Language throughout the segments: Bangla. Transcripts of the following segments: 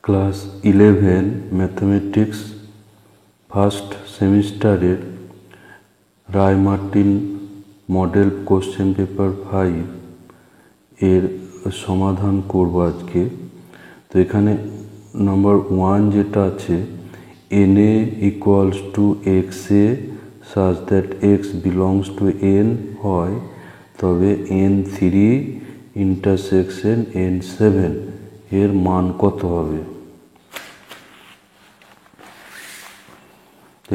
ক্লাস 11 ম্যাথমেটিক্স ফার্স্ট সেমিস্টারের রায় মার্টিন মডেল কোশ্চেন পেপার 5 এর সমাধান করব আজকে। তো এখানে নাম্বার 1 যেটা আছে, na equals to xa such that x belongs to n হয় তবে n3 ইন্টারসেকশন n7 এর মান কত হবে।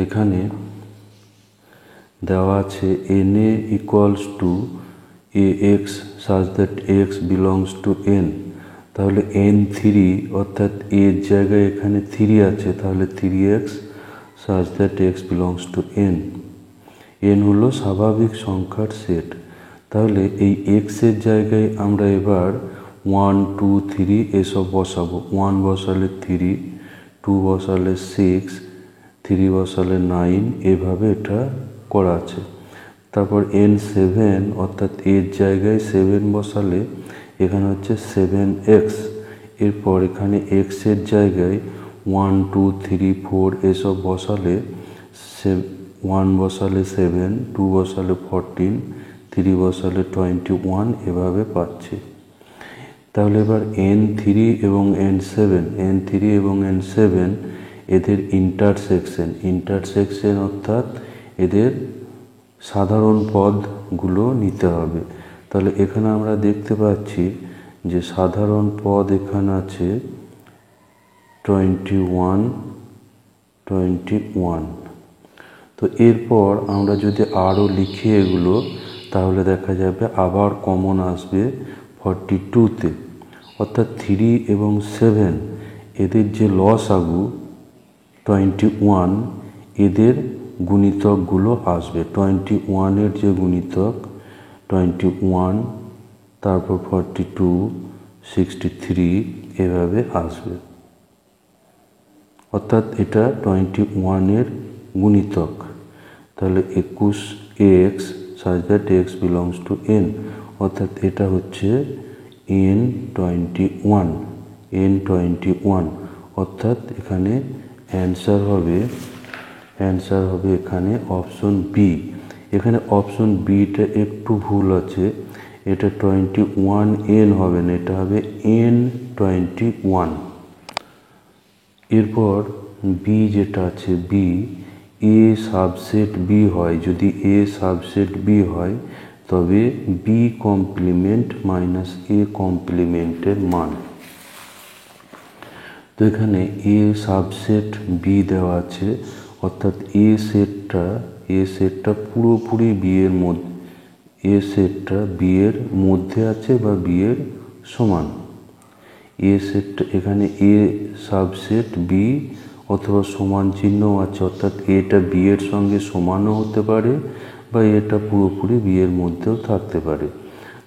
এখানে দেওয়া আছে na equals to ax such that x belongs to n, তাহলে n3 অর্থাৎ এর জায়গায় এখানে 3 আছে, তাহলে 3x such that x belongs to n। n হলো স্বাভাবিক সংখ্যার সেট, তাহলে এই x এর জায়গায় আমরা এবার 1 2 3 এসব বসাবো। 1 বসালে 3, 2 বসালে 6, 3 বসালে 9, এভাবে এটা করা আছে। তারপর n7 অর্থাৎ এর জায়গায় 7 বসালে এখানে হচ্ছে 7x। এরপর এখানে x এর জায়গায় 1 2 3 4 এসব বসালে 1 বসালে 7, 2 বসালে 14, 3 বসালে 21, এভাবে পাচ্ছি। তাহলে এবার n3 এবং n7 এদের ইন্টারসেকশন অর্থাৎ এদের সাধারণ পদগুলো নিতে হবে। তাহলে এখানে আমরা দেখতে পাচ্ছি যে সাধারণ পদ এখানে আছে 21। তো এরপর আমরা যদি আরও লিখি এগুলো, তাহলে দেখা যাবে আবার কমন আসবে 42তে, অর্থাৎ 3 এবং 7 এদের যে লসাগু 21, এদের গুণিতকগুলো আসবে। 21 এর যে গুণিতক 21, তারপর 42, 63 এভাবে আসবে, অর্থাৎ এটা 21 এর গুণিতক। তাহলে 21x such that x belongs to n, অর্থাৎ এটা হচ্ছে n21, অর্থাৎ এখানে অ্যান্সার হবে এখানে অপশন বি। এখানে অপশন বিটা একটু ভুল আছে, এটা 21n হবে না, এটা হবে n21। এরপর বি যেটা আছে, বি এ সাবসেট বি হয়, যদি এ সাবসেট বি হয় তবে বি কমপ্লিমেন্ট মাইনাস এ কমপ্লিমেন্টের মান। তো এখানে এ সাবসেট বি দেওয়া আছে, অর্থাৎ এ সেটটা পুরোপুরি বি এর মধ্যে, এ সেটটা বি এর মধ্যে আছে বা বি এর সমান। এ সেটটা এখানে এ সাবসেট বি অথবা সমান চিহ্ন আছে, অর্থাৎ এটা বি এর সঙ্গে সমানও হতে পারে বা এটা পুরোপুরি বি এর মধ্যেও থাকতে পারে।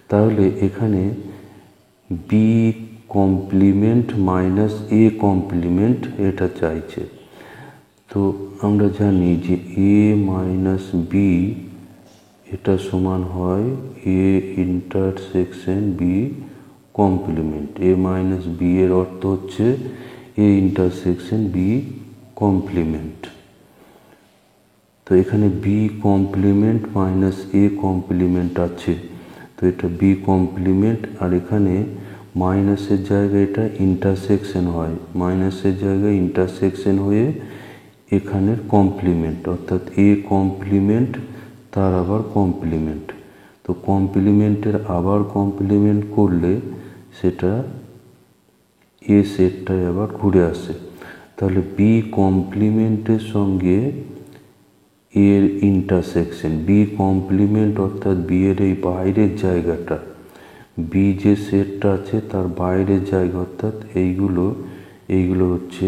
তাহলে এখানে B complement minus A complement এটা চাইছে। তো আমরা জানি যে এ মাইনাস বি এটা সমান হয় A intersection B complement. A minus B এর অর্থ হচ্ছে এ ইন্টারসেকশন বি কমপ্লিমেন্ট। তো এখানে B complement minus A complement আছে, তো এটা বি কমপ্লিমেন্ট, আর এখানে মাইনাসের জায়গায় এটা ইন্টারসেকশন হয়, মাইনাসের জায়গায় ইন্টারসেকশন হয়ে এখানের কমপ্লিমেন্ট, অর্থাৎ এ কমপ্লিমেন্ট তার আবার কমপ্লিমেন্ট। তো কমপ্লিমেন্টের আবার কমপ্লিমেন্ট করলে সেটা এ সেটটায় আবার ঘুরে আসে। তাহলে বি কমপ্লিমেন্টের সঙ্গে এর ইন্টারসেকশন, বি কমপ্লিমেন্ট অর্থাৎ বি এর এই বাইরের জায়গাটা, বি যে সেটটা আছে তার বাইরের জায়গা, অর্থাৎ এইগুলো হচ্ছে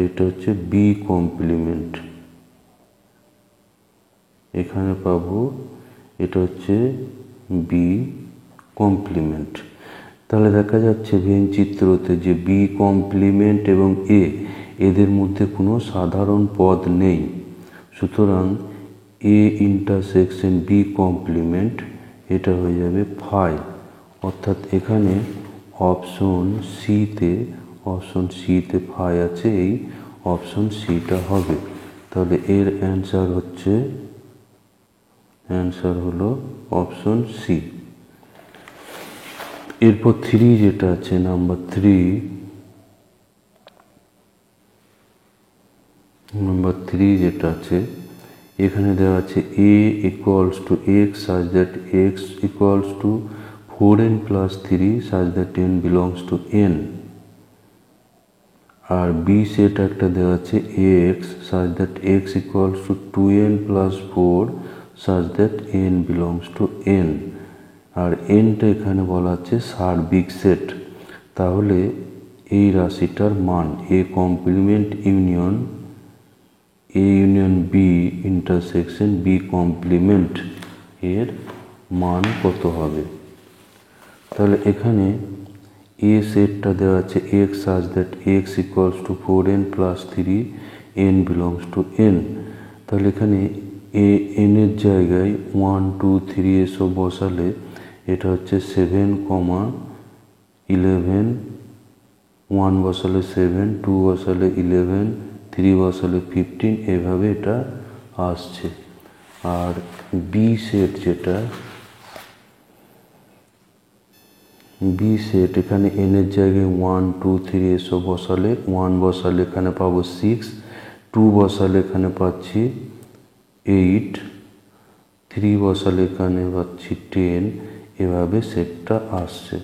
এটা হচ্ছে বি কমপ্লিমেন্ট। এখানে পাবো এটা হচ্ছে বি কমপ্লিমেন্ট। তাহলে দেখা যাচ্ছে ভেন চিত্রতে যে বি কমপ্লিমেন্ট এবং এদের মধ্যে কোনো সাধারণ পদ নেই, সুতরাং এ ইন্টারসেকশন বি কমপ্লিমেন্ট এটা হয়ে যাবে 5, অর্থাৎ এখানে অপশন সিতে অপশন সিতে ফাই আছে, এই অপশন সিটা হবে। তাহলে এর অ্যান্সার হলো অপশন সি। এরপর 3 যেটা আছে, নাম্বার 3 যেটা আছে, এখানে দেওয়া আছে a equals to x such that x equals to 4n plus 3 such that n belongs to n। আর বি সেট একটা দেওয়া আছে ax such that x equals to 2n plus 4 such that n belongs to n। আর nটা এখানে বলা আছে সার্বিক সেট। তাহলে এই রাশিটার মান a complement union B intersection B complement এর মান কত হবে? তাহলে এখানে এ সেটটা দেওয়া আছে x such that x equals to 4n plus 3 n belongs to n। তাহলে এখানে n এর জায়গায় 1 2 3 এসব বসালে এটা হচ্ছে 7, 11, 1 বসালে 7, 2 বসালে 11, 3 বসালে 15, এভাবে এটা আসছে। আর বি সেট যেটা, বি সেট এখানে n এর জায়গায় 1 2 3 এসব বসালে, 1 বসালে এখানে পাবো 6, 2 বসালে এখানে পাচ্ছি 8, 3 বসালে এখানে পাচ্ছি 10, এভাবে সেটটা আসছে।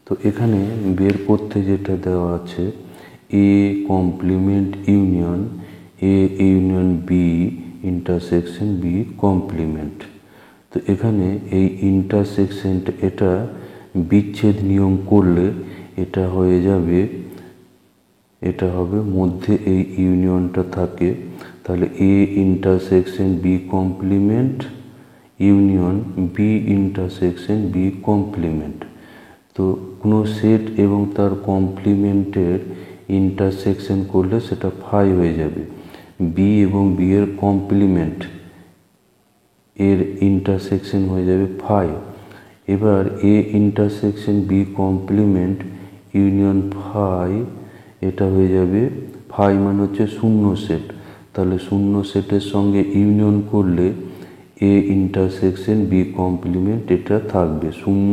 তো এখানে বের করতে যেটা দেওয়া আছে A complement union B intersection B complement. তো এখানে এই ইন্টারসেকশনটা, এটা বিচ্ছেদ নিয়ম করলে এটা হয়ে যাবে, এটা হবে মধ্যে এই ইউনিয়নটা থাকে। তাহলে A intersection B complement union B intersection B complement. তো কোনো সেট এবং তার কমপ্লিমেন্টের ইন্টারসেকশন করলে সেটা ফাই হয়ে যাবে। বি এবং বি এর কমপ্লিমেন্ট এর ইন্টারসেকশন হয়ে যাবে ফাই। এবার A intersection B complement union phi, এটা হয়ে যাবে ফাই মানে হচ্ছে শূন্য সেট। তাহলে শূন্য সেটের সঙ্গে ইউনিয়ন করলে এ ইন্টারসেকশন বি কমপ্লিমেন্ট এটা থাকবে। শূন্য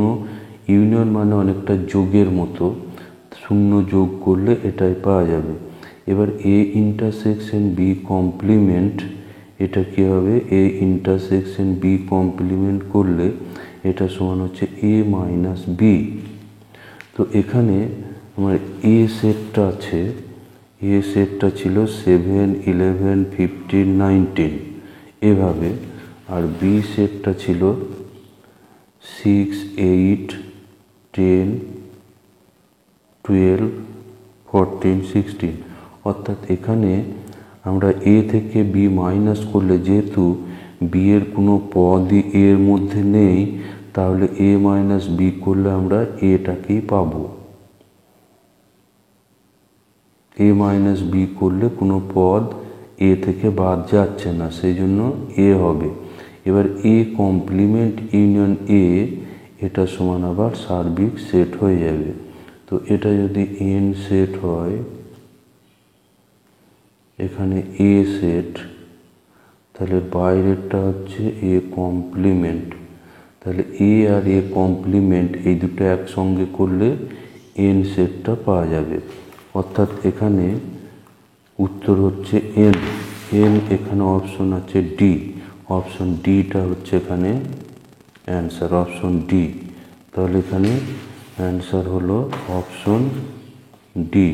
ইউনিয়ন মানে অনেকটা যোগের মতো, শূন্য যোগ করলে এটাই পাওয়া যাবে। এবার এ ইন্টারসেকশন বি কমপ্লিমেন্ট, এটা কী হবে, এ ইন্টারসেকশন বি কমপ্লিমেন্ট করলে এটা সমান হচ্ছে এ মাইনাস বি। তো এখানে আমার এ সেটটা আছে, এ সেটটা ছিল 7 11 15 19 এভাবে। আর বি সেটটা ছিল 6 8 10 12 14 16। অর্থাৎ এখানে আমরা এ থেকে বি মাইনাস করলে, যেহেতু বি এর কোনো পদই এর মধ্যে নেই, তাহলে এ মাইনাস বি করলে আমরা এটাকেই পাবো। এ মাইনাস বি করলে কোনো পদ এ থেকে বাদ যাচ্ছে না, সেই জন্য এ হবে। এবার এ কমপ্লিমেন্ট ইউনিয়ন এ, এটা সমান আবার সার্বিক সেট হয়ে যাবে। তো এটা যদি এন সেট হয়, এখানে এ সেট, তাহলে বাইরেরটা হচ্ছে এ কমপ্লিমেন্ট। তাহলে এ আর এ কমপ্লিমেন্ট এই দুটো একসঙ্গে করলে এন সেটটা পাওয়া যাবে। অর্থাৎ এখানে উত্তর হচ্ছে এন। এখানে অপশন আছে ডি, অপশন ডিটা হচ্ছে এখানে অ্যান্সার, অপশন ডি। তাহলে এখানে অ্যান্সার হলো অপশন ডি,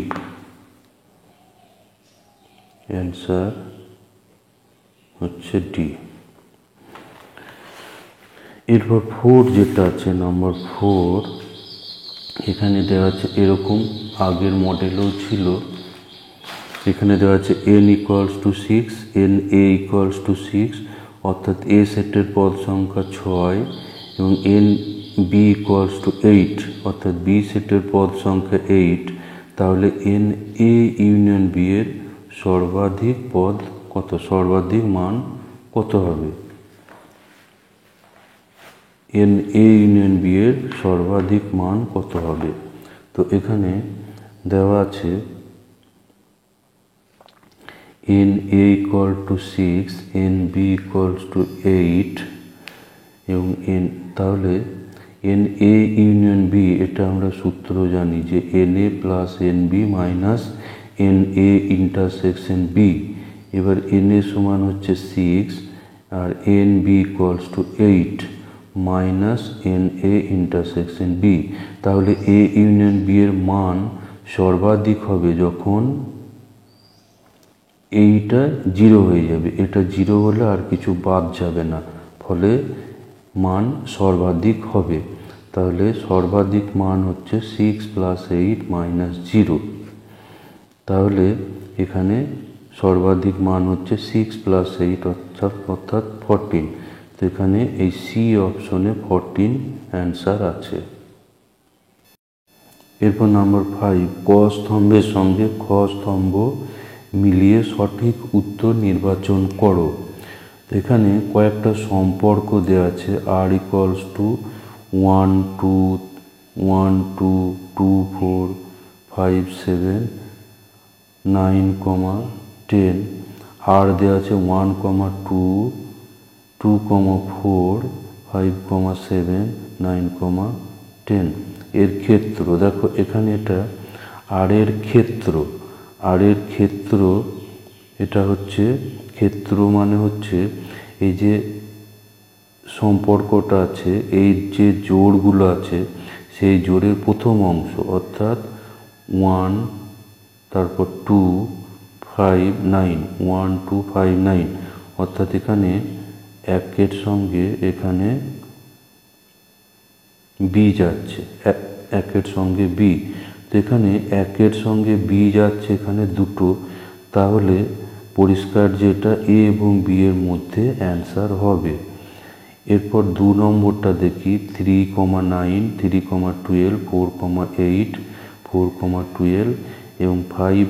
অ্যান্সার হচ্ছে ডি। এরপর 4 যেটা আছে, নাম্বার 4, এখানে দেওয়া আছে এরকম, আগের মডেলও ছিল। এখানে দেওয়া আছে n equals to 6, n a equals to 6, অর্থাৎ এ সেটের পদ সংখ্যা 6 এবং n b ইকুয়ালস টু 8, অর্থাৎ বি সেটের পদ সংখ্যা 8। তাহলে n a ইউনিয়ন বি এর সর্বাধিক পদ কত, সর্বাধিক মান কত হবে? এন এ ইউনিয়ন বি এর সর্বাধিক মান কত হবে? তো এখানে দেওয়া আছে N A equal to 6, N B equals to 8 এবং তাহলে এন এ ইউনিয়ন বি, এটা আমরা সূত্র জানি যে n A plus n B minus n A intersection B. এবার এন এ সমান হচ্ছে 6 আর n B equals to 8 minus n A intersection B. তাহলে এ ইউনিয়ন বি এর মান সর্বাধিক হবে যখন এইটা 0 হয়ে যাবে। এটা 0 হলে আর কিছু বাদ যাবে না, ফলে মান সর্বাধিক হবে। তাহলে সর্বাধিক মান হচ্ছে 6 প্লাস 8 মাইনাস 0। তাহলে এখানে সর্বাধিক মান হচ্ছে 6 প্লাস 8 অর্থাৎ 14। তো এখানে এই সি অপশনে 14 অ্যান্সার আছে। এরপর নাম্বার 5, ক স্তম্ভের সঙ্গে খ স্তম্ভ মিলিয়ে সঠিক উত্তর নির্বাচন করো। এখানে কয়েকটা সম্পর্ক দেওয়া আছে, আর ইকুয়ালস টু 1 2 1 2 2 4 5 7 9, 10। আর দেওয়া আছে 1, 2 2, 4 5, 7 9, 10। এর ক্ষেত্র দেখো, এখানে এটা আর এর ক্ষেত্র, আর এর ক্ষেত্র এটা হচ্ছে ক্ষেত্র মানে হচ্ছে এই যে সম্পর্কটা আছে, এই যে জোড়গুলো আছে সেই জোড়ের প্রথম অংশ অর্থাৎ 1 তারপর 2 5 9 1 2 5 9 অর্থাৎ এখানে একের সঙ্গে এখানে বি যাচ্ছে, একের সঙ্গে বি। তো এখানে একের সঙ্গে বি যাচ্ছে এখানে দুটো, তাহলে পরিষ্কার যেটা এ এবং বি এর মধ্যে অ্যান্সার হবে। এরপর 2 নম্বরটা দেখি, 3, 9 3, 12 4, 8 4, 12 এবং 5,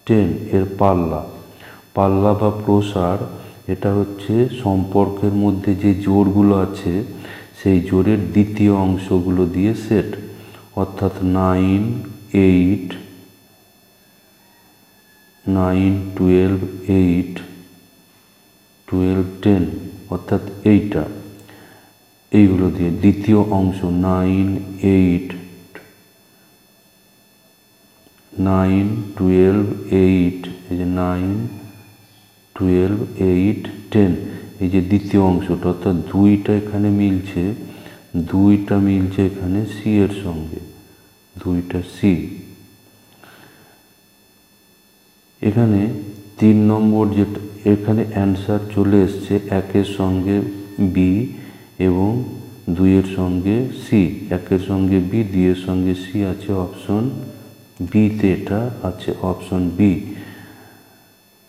10 এর পাল্লা বা প্রসার। এটা হচ্ছে সম্পর্কের মধ্যে যে জোড়গুলো আছে সেই জোড়ের দ্বিতীয় অংশগুলো দিয়ে সেট, অর্থাৎ 9 8 9 12 8 12 10 অর্থাৎ এইগুলো দিয়ে দ্বিতীয় অংশ 9 8 9 12 8, এই যে 9 12 8 10 এই যে দ্বিতীয় অংশটা, অর্থাৎ দুইটা এখানে মিলছে, দুইটা মিলছে এখানে সি এর সঙ্গে, দুইটা সি। এখানে 3 নম্বর যেটা, এখানে অ্যান্সার চলে এসছে একের সঙ্গে বি এবং 2 এর সঙ্গে সি। একের সঙ্গে বি, 2 এর সঙ্গে সি আছে অপশন বিতে, এটা আছে অপশন বি।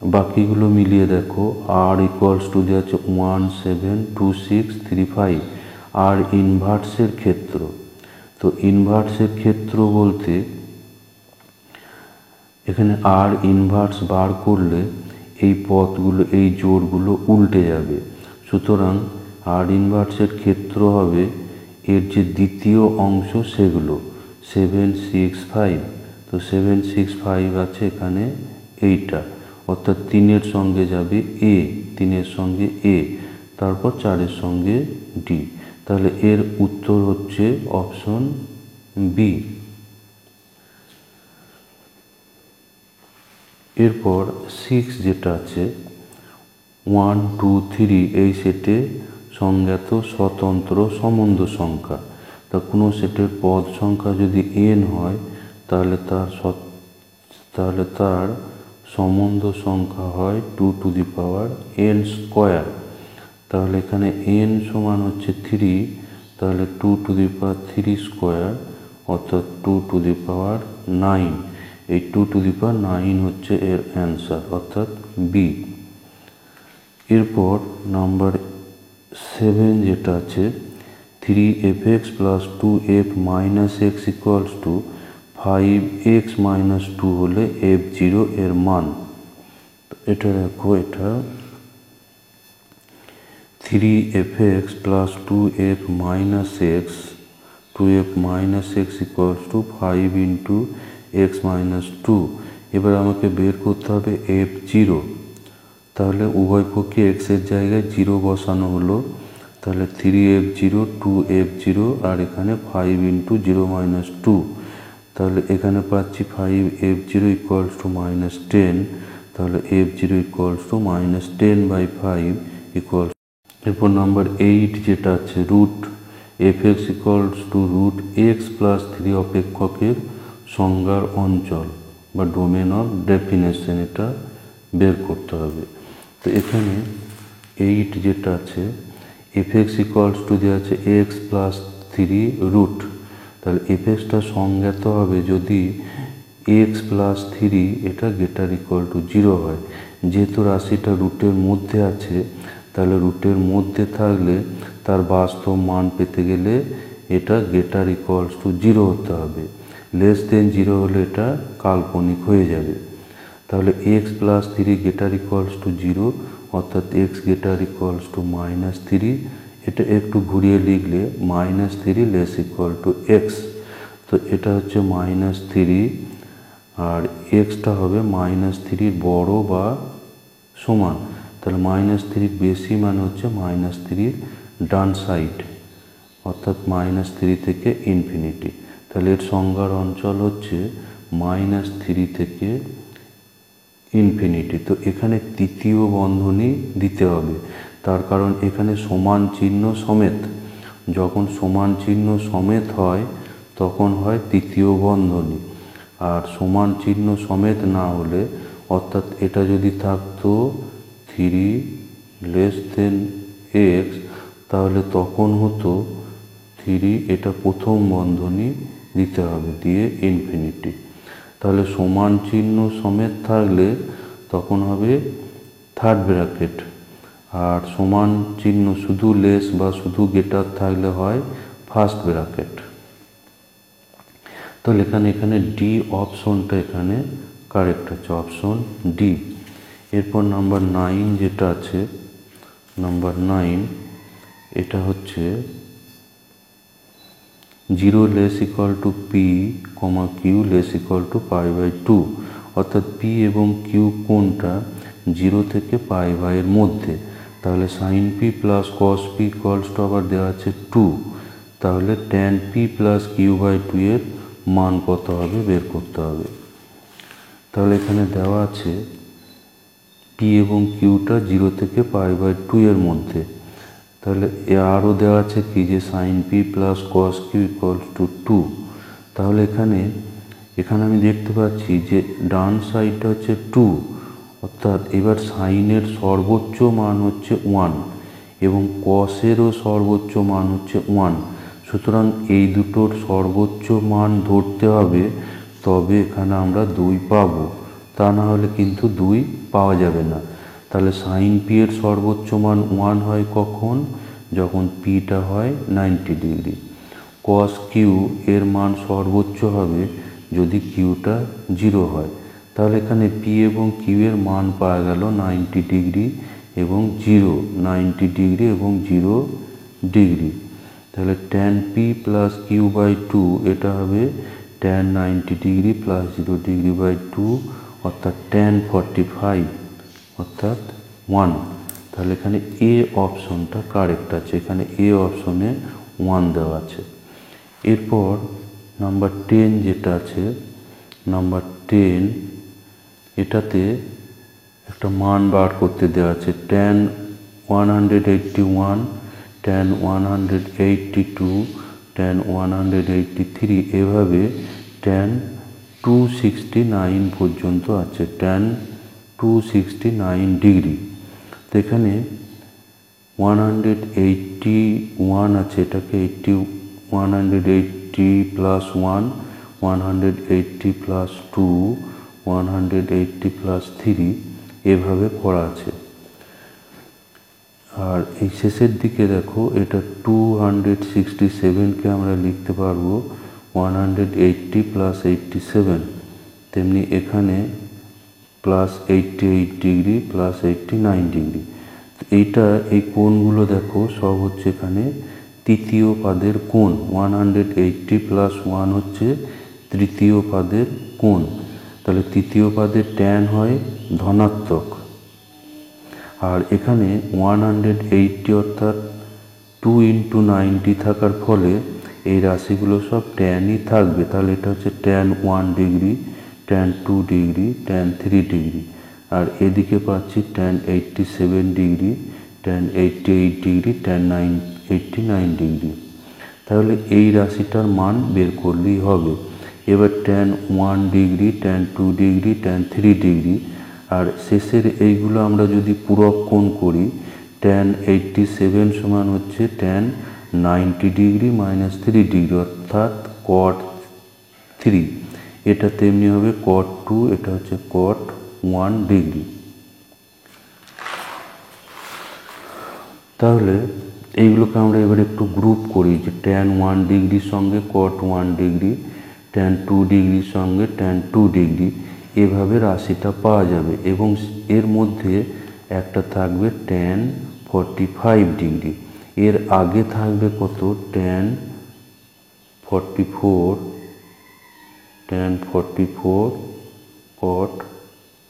বাকিগুলো মিলিয়ে দেখো, আর ইকুয়ালস টু দেওয়া আছে 1 7 2 6 3 5। আর ইনভার্সের ক্ষেত্র, তো ইনভার্সের ক্ষেত্র বলতে এখানে আর ইনভার্স বার করলে এই পদগুলো, এই জোড়গুলো উল্টে যাবে। সুতরাং আর ইনভার্সের ক্ষেত্র হবে এর যে দ্বিতীয় অংশ সেগুলো 7 6 5। তো 7 6 5 আছে এখানে এইটা, অর্থাৎ 3-এর সঙ্গে যাবে এ, 3-এর সঙ্গে এ, তারপর 4-এর সঙ্গে ডি। তাহলে এর উত্তর হচ্ছে অপশন বি। এরপর 6 যেটা আছে 1 2 3 এই সেটে সংজ্ঞাত স্বতন্ত্র সম্বন্ধ সংখ্যা। তা কোনো সেটের পদ সংখ্যা যদি n হয় তাহলে তার সম্বন্ধ সংখ্যা হয় 2 two the power n square. তাহলে এখানে n সমান হচ্ছে 3, তাহলে 2 টু দি পাওয়ার 3 স্কোয়ার অর্থাৎ 2 টু দি পাওয়ার 9। এই 2 টু দি পাওয়ার 9 হচ্ছে এর অ্যান্সার অর্থাৎ বি। এরপর নাম্বার 7 যেটা আছে 3fx plus 2f minus x equals to 5x minus 2 হলে f0 এর মান। এটা দেখো, এটা 3fx plus 2f minus x 2f minus x equals to 5 into x minus 2। এবার আমাকে বের করতে হবে f0। তাহলে উভয় পক্ষে এক্স এর জায়গায় 0 বসানো হলো, তাহলে 3f0 2f0 আর এখানে 5 ইন্টু 0 মাইনাস 2। তাহলে এখানে পাচ্ছি 5f0 ইকুয়ালস টু মাইনাস 10। তাহলে f0 equals to minus 10/5 equals. এরপর নাম্বার 8 যেটা আছে root fx equals to root x plus 3 অপেক্ষকের সংজ্ঞার অঞ্চল বা ডোমেন অফ ডেফিনেশন, এটা বের করতে হবে। তো এখানে 8 যেটা আছে fx ইকুয়ালস টু দেওয়া আছে এক্স প্লাস 3 রুট। তাহলে fxটা সংজ্ঞাত হবে যদি এক্স প্লাস 3 এটা গ্রেটার ইকুয়াল টু 0 হয়। যেহেতু রাশিটা রুটের মধ্যে আছে, তাহলে রুটের মধ্যে থাকলে তার বাস্তব মান পেতে গেলে এটা গ্রেটার ইকুয়ালস টু 0 হতে হবে। লেস দেন 0 হলে এটা কাল্পনিক হয়ে যাবে। তাহলে x plus 3 greater equals to 0, অর্থাৎ x greater equals to minus 3। এটা একটু ঘুরিয়ে লিখলে minus 3 less equal two x. তো এটা হচ্ছে মাইনাস 3 আর এক্সটা হবে মাইনাস 3 বড় বা সমান। তাহলে মাইনাস 3 বেশি মানে হচ্ছে মাইনাস 3 ডান সাইড, অর্থাৎ মাইনাস 3 থেকে ইনফিনিটি। তাহলে এর সংজ্ঞার অঞ্চল হচ্ছে মাইনাস 3 থেকে ইনফিনিটি। তো এখানে তৃতীয় বন্ধনী দিতে হবে, তার কারণ এখানে সমান চিহ্ন সমেত। যখন সমান চিহ্ন সমেত হয় তখন হয় তৃতীয় বন্ধনী, আর সমান চিহ্ন সমেত না হলে, অর্থাৎ এটা যদি থাকতো 3 লেস দেন এক্স, তাহলে তখন হতো 3 এটা প্রথম বন্ধনী দিতে হবে দিয়ে ইনফিনিটি। তাহলে সমান চিহ্ন সমেত থাকলে তখন হবে থার্ড ব্র্যাকেট, আর সমান চিহ্ন শুধু লেস বা শুধু গ্রেটার থাকলে হয় ফার্স্ট ব্র্যাকেট। তাহলে এখানে ডি অপশনটা এখানে কারেক্ট আছে, অপশন ডি। এরপর নাম্বার 9 যেটা আছে, নাম্বার 9 এটা হচ্ছে 0 less equal to P comma Q less equal to π/2, অর্থাৎ পি এবং কিউ কোনটা 0 থেকে π/এর মধ্যে। তাহলে sine P plus cos P equals to আবার দেওয়া আছে 2। তাহলে ট্যান পি প্লাস কিউ/2 এর মান কত হবে বের করতে হবে। তাহলে এখানে দেওয়া আছে পি এবং কিউটা 0 থেকে π/2 এর মধ্যে। তাহলে আরও দেওয়া আছে কি যে sine P plus cos Q equals to 2। তাহলে এখানে আমি দেখতে পাচ্ছি যে ডান সাইডটা হচ্ছে 2, অর্থাৎ এবার সাইনের সর্বোচ্চ মান হচ্ছে 1 এবং কসেরও সর্বোচ্চ মান হচ্ছে 1। সুতরাং এই দুটোর সর্বোচ্চ মান ধরতে হবে, তবে এখানে আমরা 2 পাবো, তা না হলে কিন্তু 2 পাওয়া যাবে না। তাহলে সাইন পি এর সর্বোচ্চ মান 1 হয় কখন, যখন পিটা হয় 90 ডিগ্রি। কস কিউ এর মান সর্বোচ্চ হবে যদি কিউটা 0 হয়। তাহলে এখানে পি এবং কিউ এর মান পাওয়া গেল 90 ডিগ্রি এবং 0, 90 ডিগ্রি এবং 0 ডিগ্রি। তাহলে ট্যান পি প্লাস কিউ/2 এটা হবে ট্যান 90 ডিগ্রি প্লাস 0 ডিগ্রি/2, অর্থাৎ ট্যান 45, অর্থাৎ 1। তাহলে এখানে এ অপশনটা কারেক্ট আছে, এখানে এ অপশনে 1 দেওয়া আছে। এরপর নাম্বার 10 যেটা আছে, নাম্বার 10 এটাতে একটা মান বার করতে দেওয়া আছে ট্যান 181, ট্যান 182, ট্যান 183, এভাবে ট্যান 269 পর্যন্ত আছে, ট্যান 269 ডিগ্রি। তো এখানে 181 আছে, এটাকে 180 প্লাস 1, 180 প্লাস 2, 180 প্লাস 3 এভাবে করা আছে। আর এই শেষের দিকে দেখো এটা 267কে আমরা লিখতে পারবো 180 প্লাস 87, তেমনি এখানে প্লাস 88 ডিগ্রি প্লাস 89 ডিগ্রি। এইটা এই কোণগুলো দেখো সব হচ্ছে এখানে তৃতীয় পাদের কোণ। 180 প্লাস 1 হচ্ছে তৃতীয় পাদের কোণ। তাহলে তৃতীয় পাদের ট্যান হয় ধনাত্মক। আর এখানে 180 অর্থাৎ 2 × 90 থাকার ফলে এই রাশিগুলো সব ট্যানই থাকবে। তাহলে এটা হচ্ছে tan 1 degree, tan 2 degree, tan 3 degree. আর এদিকে পাচ্ছি tan 87 degree, tan 88 degree, tan 89 degree. তাহলে এই রাশিটার মান বের করলেই হবে। এবার tan 1 degree, tan 2 degree, tan 3 degree, আর শেষের এইগুলো আমরা যদি পূরক কোণ করি, ট্যান 87 সমান হচ্ছে ট্যান 90 ডিগ্রি মাইনাস 3 ডিগ্রি অর্থাৎ কট 3। এটা তেমনি হবে কট 2, এটা হচ্ছে কট 1 ডিগ্রি। তাহলে এইগুলোকে আমরা এবার একটু গ্রুপ করি, যে ট্যান 1 ডিগ্রির সঙ্গে কট 1 ডিগ্রি, ট্যান 2 ডিগ্রির সঙ্গে ট্যান 2 ডিগ্রি, এভাবে রাশিটা পাওয়া যাবে। এবং এর মধ্যে একটা থাকবে ট্যান 45 ডিগ্রি, এর আগে থাকবে কত ট্যান 44, ট্যান 44, কট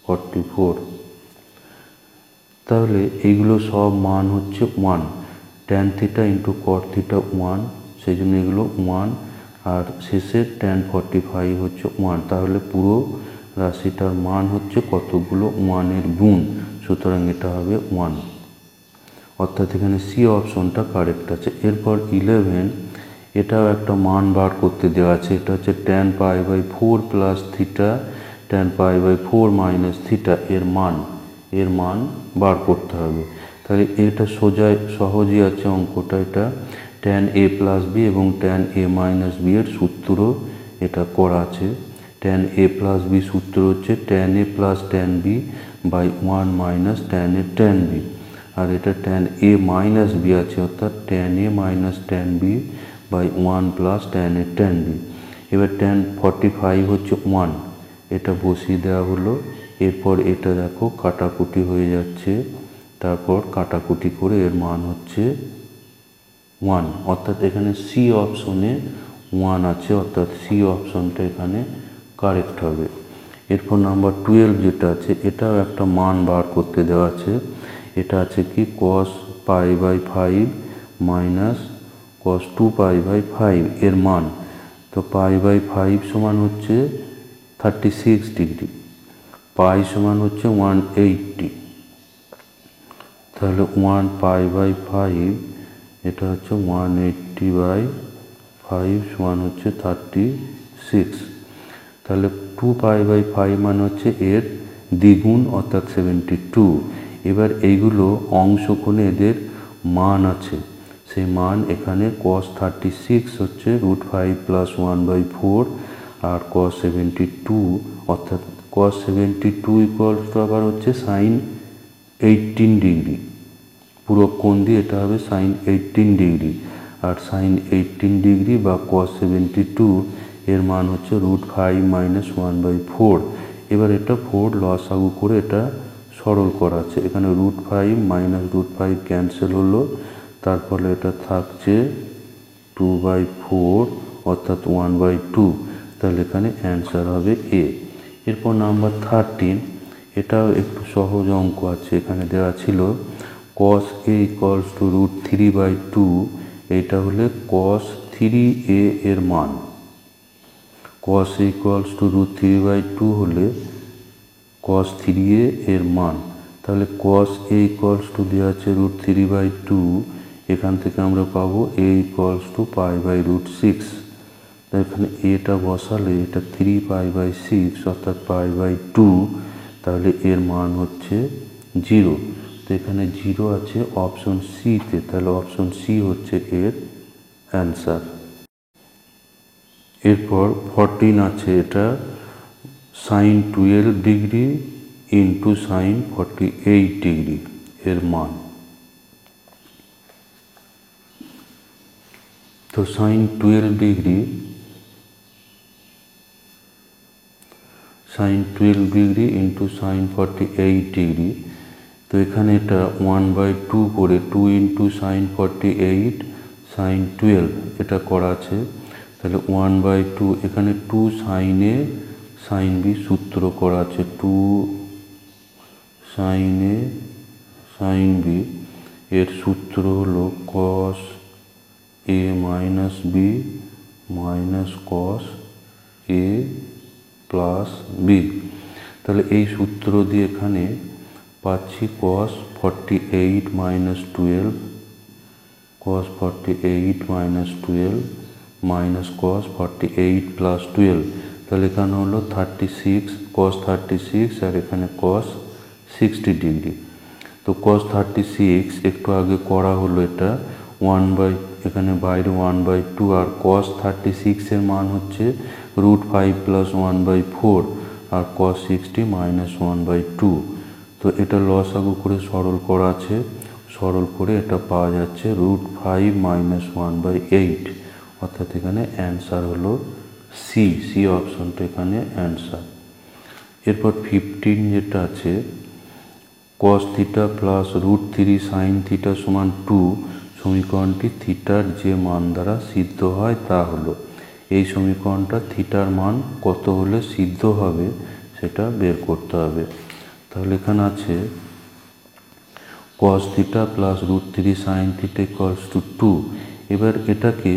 44। তাহলে এইগুলো সব মান হচ্ছে 1, tan theta into cot theta 1, সেই জন্য এগুলো 1, আর শেষের ট্যান 45 হচ্ছে 1। তাহলে পুরো রাশিটার মান হচ্ছে কতগুলো 1-এর গুণ, সুতরাং এটা হবে 1, অর্থাৎ এখানে সি অপশনটা কারেক্ট আছে। এরপর 11, এটাও একটা মান বার করতে দেওয়া আছে। এটা হচ্ছে tan π/4 plus theta, tan π/4 minus theta, এর মান বার করতে হবে। তাহলে এটা সহজই আছে অঙ্কটা। এটা ট্যান a প্লাস বি এবং ট্যান a মাইনাস বি এর সূত্র এটা করা আছে। ট্যান a প্লাস বি সূত্র হচ্ছে tan a plus tan B by 1 minus tan a tan B, আর এটা ট্যান a মাইনাস বি আছে অর্থাৎ tan a minus tan B by 1 plus tan a tan B. এবার ট্যান 45 হচ্ছে 1, এটা বসিয়ে দেওয়া হলো। এরপর এটা দেখো কাটাকুটি হয়ে যাচ্ছে, তারপর কাটাকুটি করে এর মান হচ্ছে 1, অর্থাৎ এখানে সি অপশনে 1 আছে, অর্থাৎ সি অপশনটা এখানে কারেক্ট হবে। এরপর নাম্বার 12 যেটা আছে, এটাও একটা মান বার করতে দেওয়া আছে। এটা আছে কি cos π/5 মাইনাস cos 2π/5 এর মান। তো π/5 সমান হচ্ছে 36 ডিগ্রি, পাই সমান হচ্ছে 180, তাহলে 1 π/5 এটা হচ্ছে 180/5 সমান হচ্ছে 36। তাহলে 2π/5 মানে হচ্ছে এর দ্বিগুণ অর্থাৎ 72। এবার এইগুলো অংশকোণে এদের মান আছে, সেই মান এখানে cos 36 হচ্ছে √5 + 1/4, আর cos 72 অর্থাৎ cos 72 ইকুয়ালস টু আবার হচ্ছে sin 18 ডিগ্রি, পুরো কোণ দিয়ে এটা হবে sin 18 ডিগ্রি, আর sin 18 ডিগ্রি বা cos 72 এর মান হচ্ছে √5 - 1/4। এবার এটা 4 লসাগু করে এটা সরল করা আছে। এখানে √5 - √5 ক্যান্সেল হলো, তারপরে এটা থাকছে 2/4 অর্থাৎ 1/2। তাহলে এখানে অ্যান্সার হবে এ। এরপর নাম্বার 13, এটাও একটু সহজ অঙ্ক আছে। এখানে দেওয়া ছিল cos a = √3/2, এটা হলে cos 3a এর মান। cos a = √3/2 হলে cos 3a এর মান। তাহলে cos a = দেওয়া আছে √3/2, এখান থেকে আমরা পাবো a = π/√6। তাই এখানে এটা বসালে এটা 3π/6 অর্থাৎ π/2, তাহলে এর মান হচ্ছে 0। তো এখানে 0 আছে অপশন সিতে, তাহলে অপশন সি হচ্ছে এর অ্যান্সার। এরপর 14 আছে, এটা sin 12 degree into sin 48 degree এর মান। তো sin 12 degree into sin 48 degree, তো এখানে এটা 1/2 করে 2 × sin 48 সাইন 12 এটা করা আছে। তাহলে 1/2 এখানে 2 সাইন এ সাইন বি সূত্র করা আছে। 2 সাইন এ সাইন বি এর সূত্র হলো কস এ মাইনাস বি মাইনাস কস এ প্লাস বি। তাহলে এই সূত্র দিয়ে এখানে পাচ্ছি কস 48 minus 12 cos 48 minus 12 minus cos 48 plus 12। তাহলে এখানে হলো 36 cos 36 আর এখানে cos 60 ডিগ্রি। তো cos 36 একটু আগে করা হলো, এটা এখানে বাইরে 1/2 আর cos 36 এর মান হচ্ছে √5 plus 1/4 আর cos 60 minus 1/2। তো এটা লসাগু করে সরল করা আছে, সরল করে এটা পাওয়া যাচ্ছে √5 minus 1/8, অর্থাৎ এখানে অ্যান্সার হলো সি অপশনটা এখানে অ্যান্সার। এরপর 15 যেটা আছে cos theta plus √3 sin theta সমান 2 সমীকরণটি থিটার যে মান দ্বারা সিদ্ধ হয় তা হলো। এই সমীকরণটা থিটার মান কত হলে সিদ্ধ হবে সেটা বের করতে হবে। তাহলে এখানে আছে cos theta plus √3 sin theta equals to 2। এবার এটাকে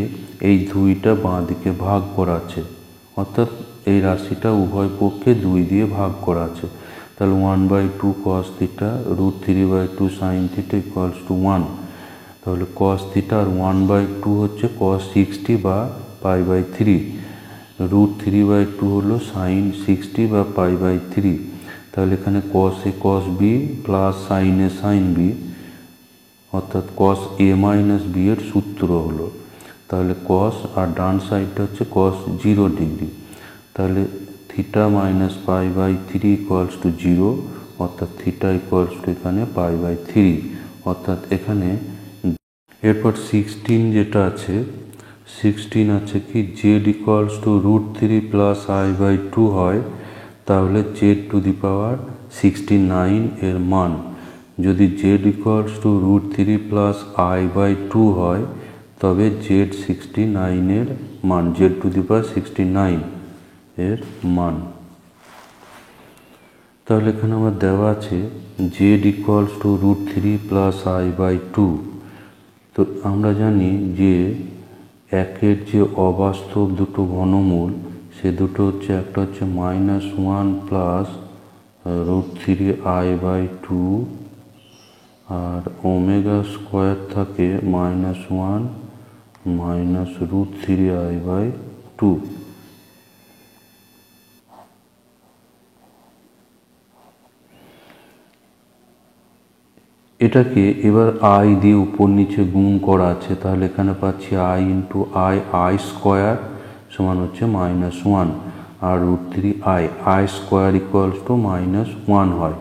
এই দুইটা বাঁ দিকে ভাগ করা আছে, অর্থাৎ এই রাশিটা উভয় পক্ষে 2 দিয়ে ভাগ করা আছে। তাহলে 1/2 cos theta √3/2 sin theta equals to 1। তাহলে cos থিটা আর 1/2 হচ্ছে cos 60 বা π/3, √3/2 হলো sin 60 বা π/3। তাহলে এখানে cos a cos b plus sin a sin b, অর্থাৎ cos a মাইনাস b এর সূত্র হলো। তাহলে cos আর ডান সাইডটা হচ্ছে cos 0 ডিগ্রি। তাহলে থিটা মাইনাস π/3 ইকুয়ালস টু 0, অর্থাৎ থিটা ইকুয়ালস টু এখানে π/3, অর্থাৎ এখানে। এরপর 16 যেটা আছে 16 আছে কি z equals to √3 plus i/2 হয়, তাহলে z⁴ এর মান যদি z equals to √3 plus i/2 হয় তবে z⁵ এর মান z⁴ এর মান। তাহলে এখানে আমার দেওয়া আছে z equals to √3 plus i/2। তো আমরা জানি যে একের যে অবাস্তব দুটো ঘনমূল সে দুটো হচ্ছে, একটা হচ্ছে -1 প্লাস √3 i/2 আর ওমেগা স্কোয়ার থাকে -1 মাইনাস √3 i/2। এটাকে এবার i দিয়ে উপর নিচে গুণ করা আছে। তাহলে এখানে পাচ্ছি i ইন্টু i স্কোয়ার সমান হচ্ছে -1 আর √3 i স্কোয়ার ইকুয়ালস টু -1 হয়।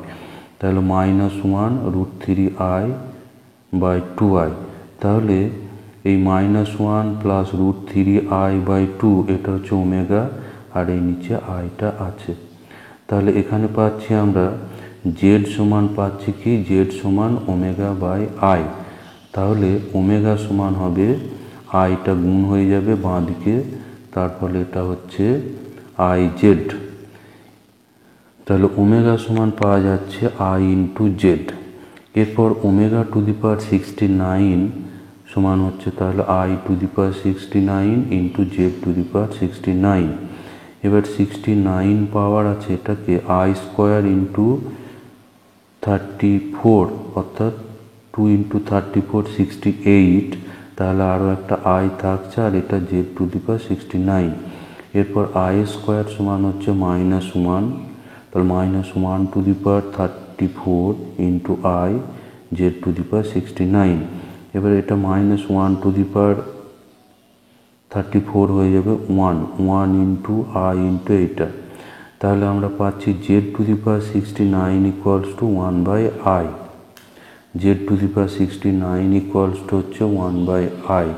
তাহলে -1 √3 i/2i। তাহলে এই -1 প্লাস √3 i/2 এটা হচ্ছে ওমেগা আর এই নিচে আইটা আছে। তাহলে এখানে পাচ্ছি আমরা z সমান পাচ্ছি কি z সমান ω/i। তাহলে ওমেগা সমান হবে আইটা গুণ হয়ে যাবে বাঁ দিকে, তার ফলে এটা হচ্ছে iz। তাহলে ওমেগা সমান পাওয়া যাচ্ছে i ইন্টু জেড। এরপর ω⁴69 সমান হচ্ছে তাহলে i⁵ ইন্টু z⁵। এবার 69 পাওয়ার আছে, এটাকে i স্কোয়ার ইন্টু 34, অর্থাৎ 2 ইন্টু 34 68। তাহলে আরও একটা i থাকছে আর এটা z⁵। এরপর i স্কোয়ার সমান হচ্ছে -1, তাহলে -1⁴ ইন্টু i z⁵। এবার এটা -1⁴ হয়ে যাবে 1 ইন্টু i ইন্টু এইটা। তাহলে আমরা পাচ্ছি z⁵ equals to 1/i। z⁵ equals to হচ্ছে 1/i।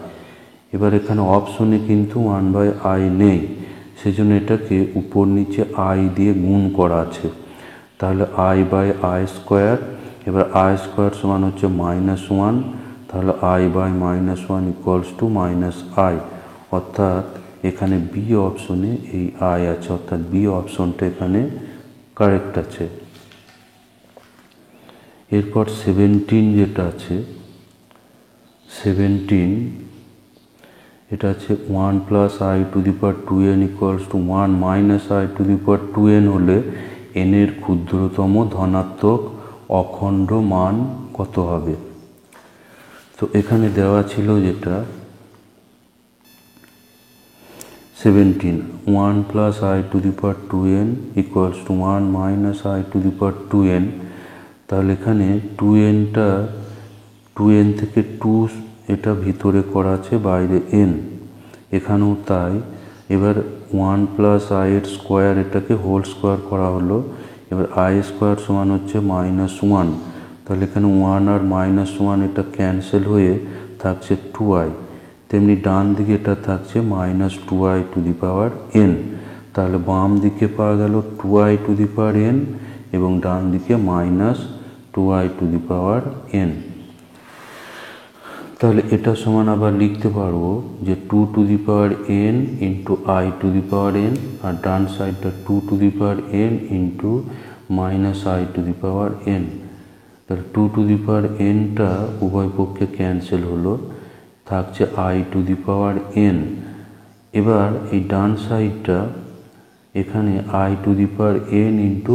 এবার এখানে অপশনে কিন্তু 1/i নেই, সেজন্য এটাকে উপর নিচে i দিয়ে গুণ করা আছে। তাহলে i/i স্কোয়ার, এবার i স্কোয়ার সমান হচ্ছে -1, তাহলে i/-1 ইকুয়ালস টু -i, অর্থাৎ এখানে বি অপশনে এই i আছে, অর্থাৎ বি অপশনটা এখানে কারেক্ট আছে। এরপর 17 যেটা আছে, 17 এটা আছে 1 + i⁴n ইকুয়ালস টু 1 - i⁴n হলে n এর ক্ষুদ্রতম ধনাত্মক অখণ্ড মান কত হবে। তো এখানে দেওয়া ছিল যেটা 17 1 + i⁴n ইকুয়ালস টু 1 - i⁴n, তাহলে এখানে 2n থেকে 2 এটা ভিতরে করা আছে, বাইরে n, এখানেও তাই। এবার 1 + i এর স্কোয়ার, এটাকে হোল স্কোয়ার করা হলো। এবার i² সমান হচ্ছে -1, তাহলে এখানে 1 আর -1 এটা ক্যান্সেল হয়ে থাকছে 2i, তেমনি ডান দিকে এটা থাকছে -2i⁴n, তাহলে বাম দিকে পাওয়া গেল 2i⁴n এবং ডান দিকে -2i⁴n। তাহলে এটা সমান আবার লিখতে পারবো যে 2n × i⁴n, আর ডান সাইডটা 2n × -i⁴n। তাহলে 2n-টা উভয় পক্ষে ক্যান্সেল হলো, থাকছে i⁴n। এবার এই ডান সাইডটা এখানে i⁴n ×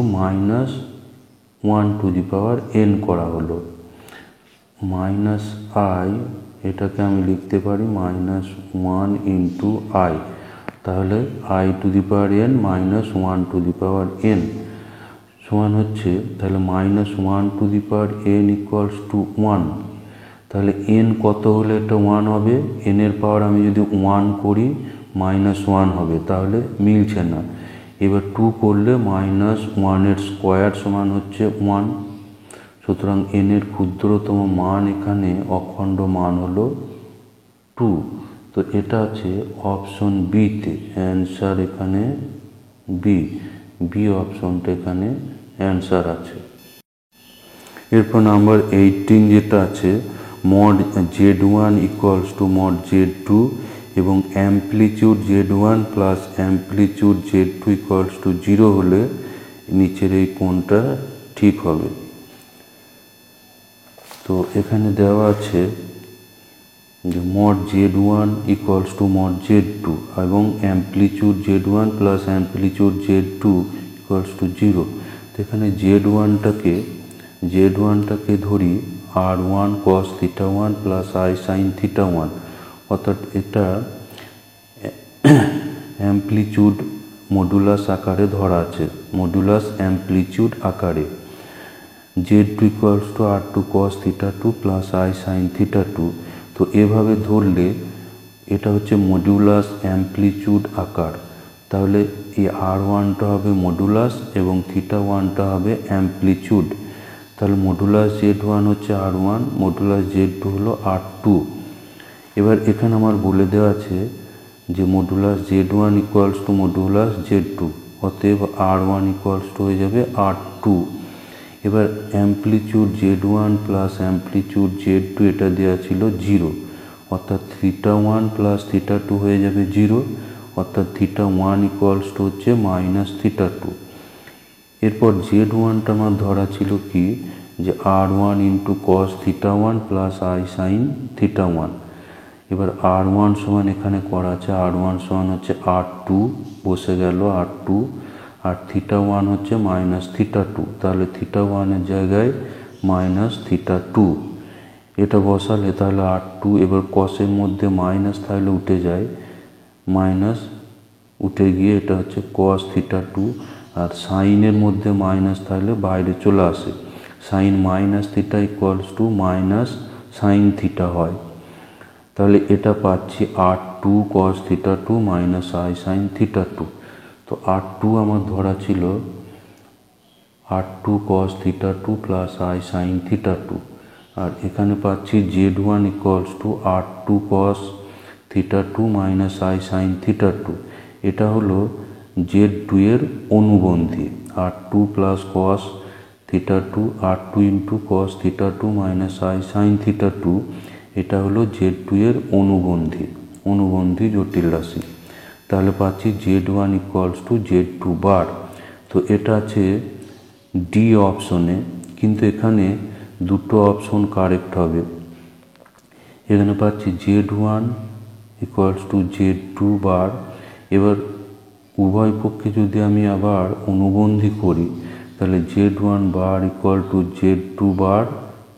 -1n করা হলো, -i, এটাকে আমি লিখতে পারি -1 × i, তাহলে i⁴n -1n সমান হচ্ছে, তাহলে -1n ইকুয়ালস টু 1, তাহলে n কত হলে এটা 1 হবে। n এর পাওয়ার আমি যদি 1 করি -1 হবে, তাহলে মিলছে না। এবার 2 করলে -1 এর স্কোয়ার সমান হচ্ছে 1, সুতরাং n এর ক্ষুদ্রতম মান এখানে অখণ্ড মান হলো 2। তো এটা আছে অপশন বিতে, অ্যান্সার এখানে বি অপশনটা এখানে অ্যান্সার আছে। এরপর নাম্বার 18 যেটা আছে, mod z1 equals two mod z2 এবং amplitude z1 plus amplitude z2 equals two 0 হলে নিচের এই কোণটা ঠিক হবে। তো এখানে দেওয়া আছে যে mod z1 equals two mod z2 এবং amplitude z1 plus amplitude z2 equals two 0। তো এখানে z1টাকে ধরি r1 cos θ1 plus i sin θ1, অর্থাৎ এটা অ্যাম্পলিটিউড মডুলাস আকারে ধরা আছে, মডুলাস অ্যাম্পলিটিউড আকারে। z2 equals to r2 cos θ2 plus i sin θ2। তো এভাবে ধরলে এটা হচ্ছে মডুলাস অ্যাম্পলিটিউড আকার, তাহলে এই r1টা হবে মডুলাস এবং θ1টা হবে অ্যাম্পলিটিউড। তাহলে মডুলাস z1 হচ্ছে r1, মডুলাস z2 হলো r2। এবার এখানে আমার বলে দেওয়া আছে যে modulus z1 equals two modulus z2, অতএব r1 ইকুয়ালস টু হয়ে যাবে r2। এবার amplitude z1 plus amplitude z2 এটা দেওয়া ছিল 0, অর্থাৎ θ1 প্লাস θ2 হয়ে যাবে 0, অর্থাৎ θ1 ইকুয়ালস টু হচ্ছে -θ2। এরপর z1টা আমার ধরা ছিল কি, যে r1 × cos θ1 plus i sin θ1। এবার r1 সমান এখানে করা আছে, r1 সমান হচ্ছে r2, বসে গেল r2, আর θ1 হচ্ছে -θ2, তাহলে θ1 এর জায়গায় -θ2 এটা বসালে তাহলে r2, এবার কসের মধ্যে মাইনাস তাহলে উঠে যায়, মাইনাস উঠে গিয়ে এটা হচ্ছে cos θ2, আর সাইনের মধ্যে মাইনাস তাহলে বাইরে চলে আসে, সাইন -θ ইকুয়ালস টু sin θ হয়। তাহলে এটা পাচ্ছি r2 cos θ2 - i sin θ2। তো r2 আমার ধরা ছিল r2 cos θ2 plus i sin θ2, আর এখানে পাচ্ছি z1 equals to r2 cos θ2 - i sin θ2। এটা হলো z2 এর অনুবন্ধী, r2 plus cos θ2, r2 × cos θ2 - i sin θ2, এটা হলো Z2 এর অনুবন্ধী জটিল রাশি। তাহলে পাচ্ছি Z1 ইকুয়ালস টু Z2 বার। তো এটা আছে ডি অপশনে, কিন্তু এখানে দুটো অপশন কারেক্ট হবে। এখানে পাচ্ছি Z1 ইকুয়ালস টু Z2 বার। এবার উভয় পক্ষে যদি আমি আবার অনুবন্ধী করি, তাহলে Z1 bar equal to Z2 বার,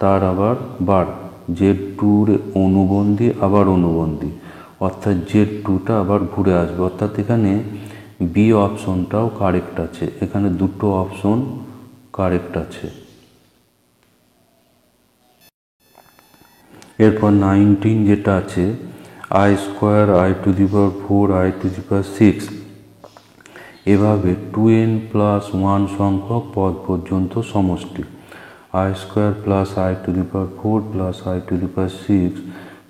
তার আবার বার, Z2-র অনুবন্ধী আবার অনুবন্ধী, অর্থাৎ Z2টা আবার ঘুরে আসবে। অর্থাৎ এখানে বি অপশনটাও কারেক্ট আছে। এখানে দুটো অপশন কারেক্ট আছে। এরপর 19 যেটা আছে, i square i to the power 4 i to the power 6, এভাবে 2n+1 সংখ্যক পদ পর্যন্ত সমষ্টি। I square plus i to the power 4 plus i to the power 6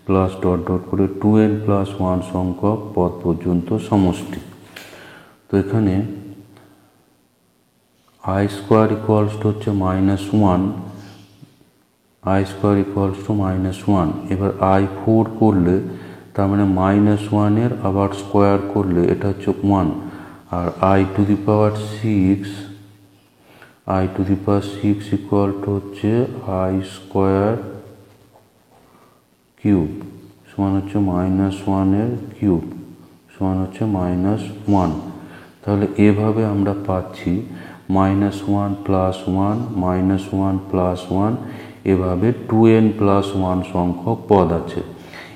plus dot dot করে 2n+1 সংখ্যক পদ পর্যন্ত সমষ্টি। তো এখানে আই স্কোয়ার ইকুয়ালস টু হচ্ছে -1, আই স্কোয়ার ইকুয়ালস টু -1। এবার i4 করলে তার মানে -1-এর আবার স্কোয়ার করলে এটা হচ্ছে 1, আর i to the power 6 equal to হচ্ছে আই স্কোয়ার কিউব সমান হচ্ছে -1-এর কিউব সমান হচ্ছে -1। তাহলে এভাবে আমরা পাচ্ছি -1 + 1 -1 + 1, এভাবে 2n+1 সংখ্যক পদ আছে।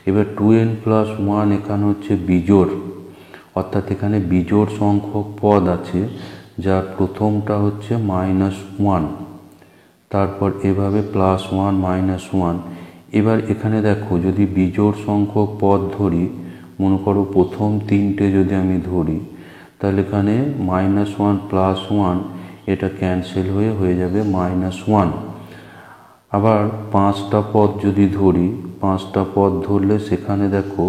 এবার 2n+1 এখানে হচ্ছে বিজোড়, অর্থাৎ এখানে বিজোড় সংখ্যক পদ আছে, যার প্রথমটা হচ্ছে -1, তারপর এভাবে +1 -1। এবার এখানে দেখো, যদি বিজোড় সংখ্যক পদ ধরি, মনে করো প্রথম তিনটে যদি আমি ধরি, তাহলে এখানে -1 + 1 এটা ক্যান্সেল হয়ে যাবে -1। আবার 5টা পদ যদি ধরি, 5টা পদ ধরলে সেখানে দেখো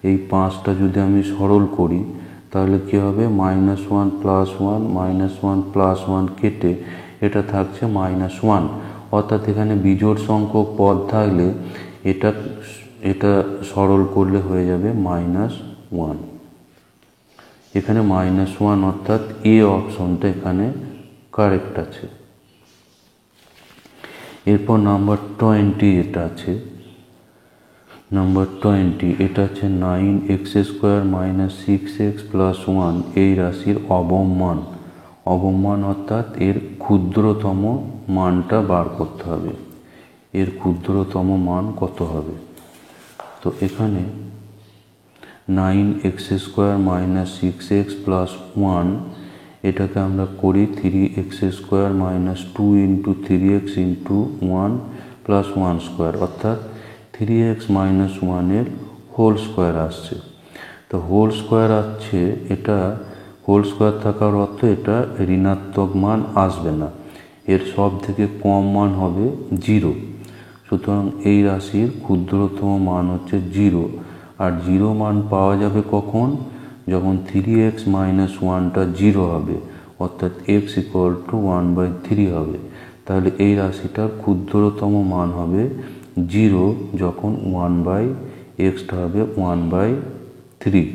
এই 5টা যদি আমি সরল করি, তাহলে কি হবে, -1 + 1 -1 + 1 কেটে এটা থাকছে -1। অর্থাৎ এখানে বিজোড় সংখ্যক পদ থাকলে এটা সরল করলে হয়ে যাবে -1। এখানে -1, অর্থাৎ এ অপশনটা এখানে কারেক্ট আছে। এরপর নাম্বার 20 যেটা আছে, নাম্বার 20 এটা হচ্ছে 9x² - 6x + 1 এই রাশির অবমান, অর্থাৎ এর ক্ষুদ্রতম মানটা বার করতে হবে। এর ক্ষুদ্রতম মান কত হবে? তো এখানে 9x² - 6x + 1, এটাকে আমরা করি 3x² - 2 × 3x × 1 + 1², অর্থাৎ 3x - 1-এর হোল স্কোয়ার আসছে। তো হোল স্কোয়ার আসছে, এটা হোল স্কোয়ার থাকার অর্থ এটা ঋণাত্মক মান আসবে না, এর সব থেকে কম মান হবে 0। সুতরাং এই রাশির ক্ষুদ্রতম মান হচ্ছে 0। আর 0 মান পাওয়া যাবে কখন? যখন 3x - 1টা 0 হবে, অর্থাৎ x = 1/3 হবে। তাহলে এই রাশিটার ক্ষুদ্রতম মান হবে 0 যখন 1/x হবে 1/3।